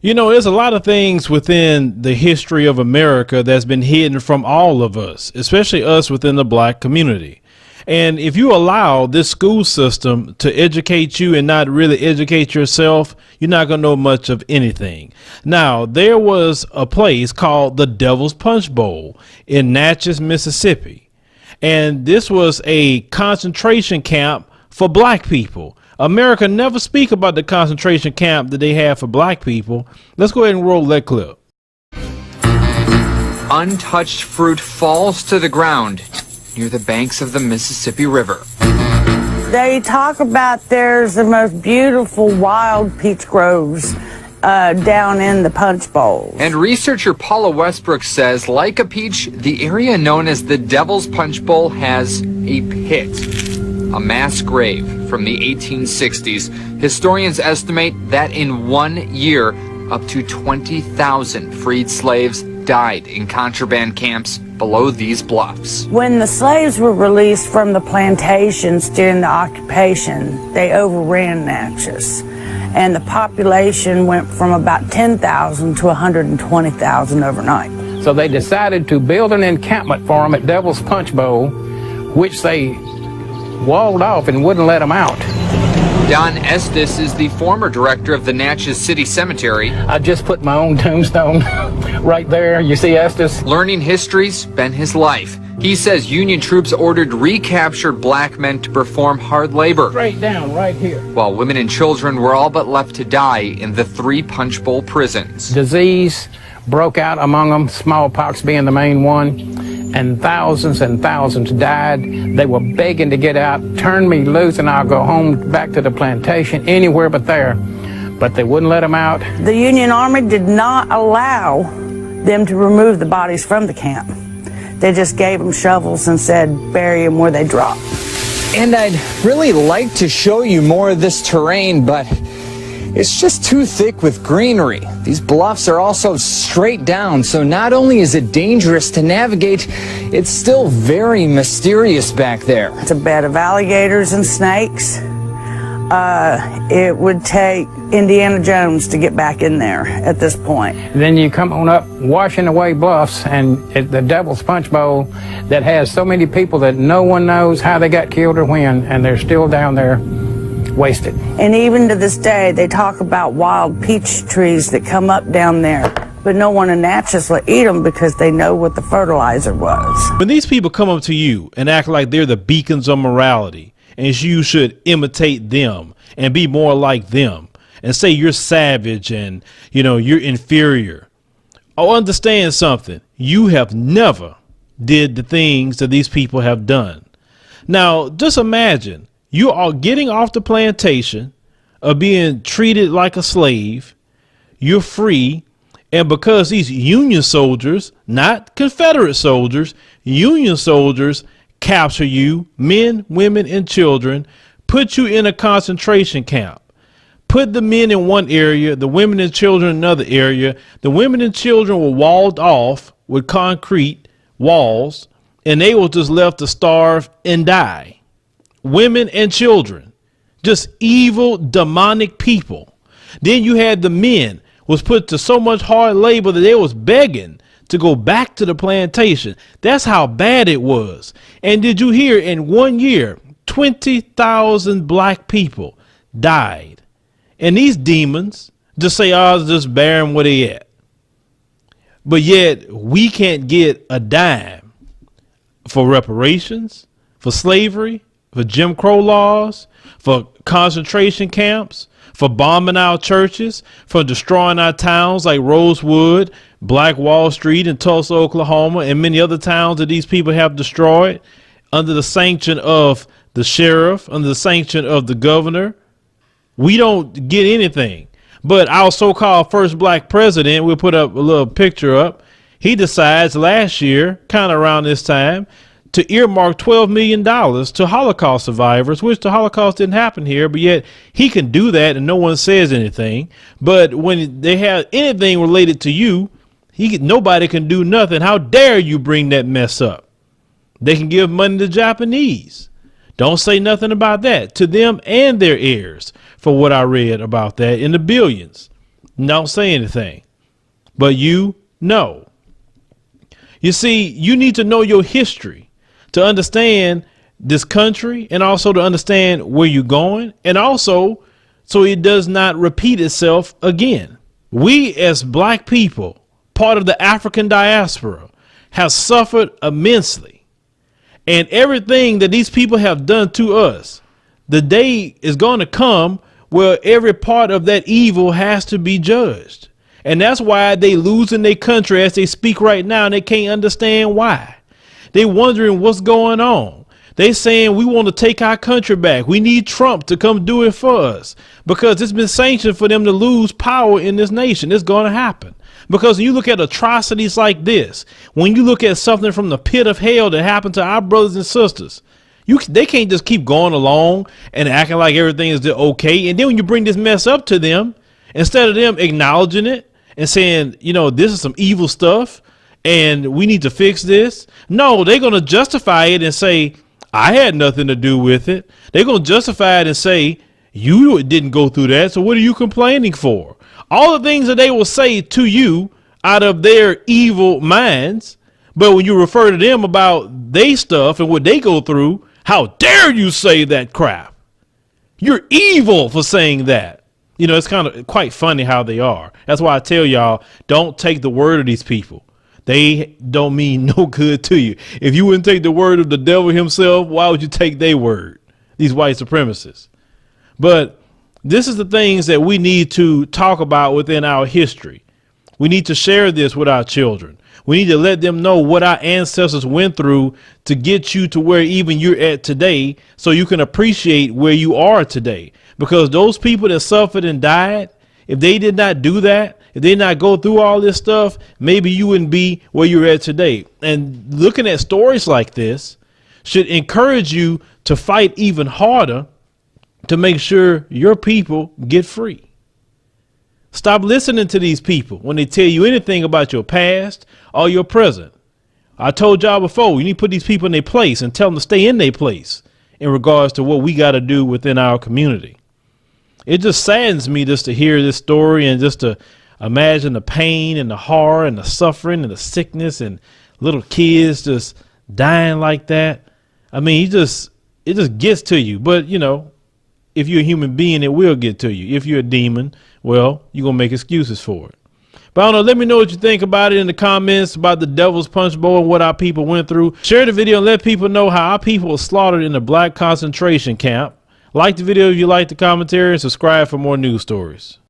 You know, there's a lot of things within the history of America that's been hidden from all of us, especially us within the black community. And if you allow this school system to educate you and not really educate yourself, you're not going to know much of anything. Now, there was a place called the Devil's Punch Bowl in Natchez, Mississippi. And this was a concentration camp for black people. America never speak about the concentration camp that they have for black people. Let's go ahead and roll that clip. Untouched fruit falls to the ground near the banks of the Mississippi River. They talk about there's the most beautiful wild peach groves down in the Punch Bowl. And researcher Paula Westbrook says, like a peach, the area known as the Devil's Punch Bowl has a pit, a mass grave from the 1860s. Historians estimate that in 1 year, up to 20,000 freed slaves died in contraband camps below these bluffs. When the slaves were released from the plantations during the occupation, they overran Natchez, and the population went from about 10,000 to 120,000 overnight. So they decided to build an encampment for them at Devil's Punch Bowl, which they walled off and wouldn't let them out. Don Estes is the former director of the Natchez City Cemetery. I just put my own tombstone right there. You see Estes? Learning history's been his life. He says Union troops ordered recaptured black men to perform hard labor. Straight down right here. While women and children were all but left to die in the 3 Punch Bowl prisons. Disease broke out among them, smallpox being the main one, and thousands died. They were begging to get out, turn me loose and I'll go home back to the plantation, anywhere but there. But they wouldn't let them out. The Union Army did not allow them to remove the bodies from the camp. They just gave them shovels and said bury them where they drop. And I'd really like to show you more of this terrain, but it's just too thick with greenery. These bluffs are also straight down, so not only is it dangerous to navigate, it's still very mysterious back there. It's a bed of alligators and snakes. It would take Indiana Jones to get back in there at this point. Then you come on up washing away bluffs, and at the Devil's Punch Bowl that has so many people that no one knows how they got killed or when, and they're still down there wasted. And even to this day, they talk about wild peach trees that come up down there, but no one in Natchez will eat them because they know what the fertilizer was. When these people come up to you and act like they're the beacons of morality, and you should imitate them and be more like them, and say you're savage and, you know, you're inferior, oh, understand something. You have never did the things that these people have done. Now, just imagine you are getting off the plantation, of being treated like a slave. You're free. And because these Union soldiers, not Confederate soldiers, Union soldiers capture you, men, women, and children, put you in a concentration camp, put the men in one area, the women and children in another area. The women and children were walled off with concrete walls, and they were just left to starve and die. Women and children, just evil, demonic people. Then you had the men was put to so much hard labor that they was begging to go back to the plantation. That's how bad it was. And did you hear, in 1 year, 20,000 black people died. And these demons just say, oh, just bury them where they at. But yet we can't get a dime for reparations, for slavery, for Jim Crow laws, for concentration camps, for bombing our churches, for destroying our towns like Rosewood, Black Wall Street, and Tulsa, Oklahoma, and many other towns that these people have destroyed under the sanction of the sheriff, under the sanction of the governor. We don't get anything. But our so-called first black president, we'll put up a little picture up. He decides last year, kind of around this time, to earmark $12 million to Holocaust survivors, which the Holocaust didn't happen here, but yet he can do that and no one says anything. But when they have anything related to you, nobody can do nothing. How dare you bring that mess up? They can give money to Japanese. Don't say nothing about that to them and their heirs, for what I read about that, in the billions. Don't say anything. But you know. You see, you need to know your history to understand this country, and also to understand where you're going, and also so it does not repeat itself again. We as black people, part of the African diaspora, have suffered immensely. And everything that these people have done to us, the day is going to come where every part of that evil has to be judged. And that's why they losing their country as they speak right now, and they can't understand why. They wondering what's going on. They saying we want to take our country back. We need Trump to come do it for us, because it's been sanctioned for them to lose power in this nation. It's going to happen. Because when you look at atrocities like this, when you look at something from the pit of hell that happened to our brothers and sisters, they can't just keep going along and acting like everything is okay. And then when you bring this mess up to them, instead of them acknowledging it and saying, you know, this is some evil stuff and we need to fix this, no, they're going to justify it and say, I had nothing to do with it. They're going to justify it and say, you didn't go through that, so what are you complaining for? All the things that they will say to you out of their evil minds, but when you refer to them about their stuff and what they go through, how dare you say that crap? You're evil for saying that. You know, it's kind of quite funny how they are. That's why I tell y'all, don't take the word of these people. They don't mean no good to you. If you wouldn't take the word of the devil himself, why would you take their word? These white supremacists. But this is the things that we need to talk about within our history. We need to share this with our children. We need to let them know what our ancestors went through to get you to where even you're at today, so you can appreciate where you are today. Because those people that suffered and died, if they did not do that, if they did not go through all this stuff, maybe you wouldn't be where you're at today. And looking at stories like this should encourage you to fight even harder to make sure your people get free. Stop listening to these people when they tell you anything about your past or your present. I told y'all before, you need to put these people in their place and tell them to stay in their place in regards to what we got to do within our community. It just saddens me just to hear this story and just to imagine the pain and the horror and the suffering and the sickness and little kids just dying like that. I mean, it just gets to you. But, you know, if you're a human being, it will get to you. If you're a demon, well, you're going to make excuses for it. But I don't know, let me know what you think about it in the comments about the Devil's Punch Bowl and what our people went through. Share the video and let people know how our people were slaughtered in the black concentration camp. Like the video if you like the commentary, and subscribe for more news stories.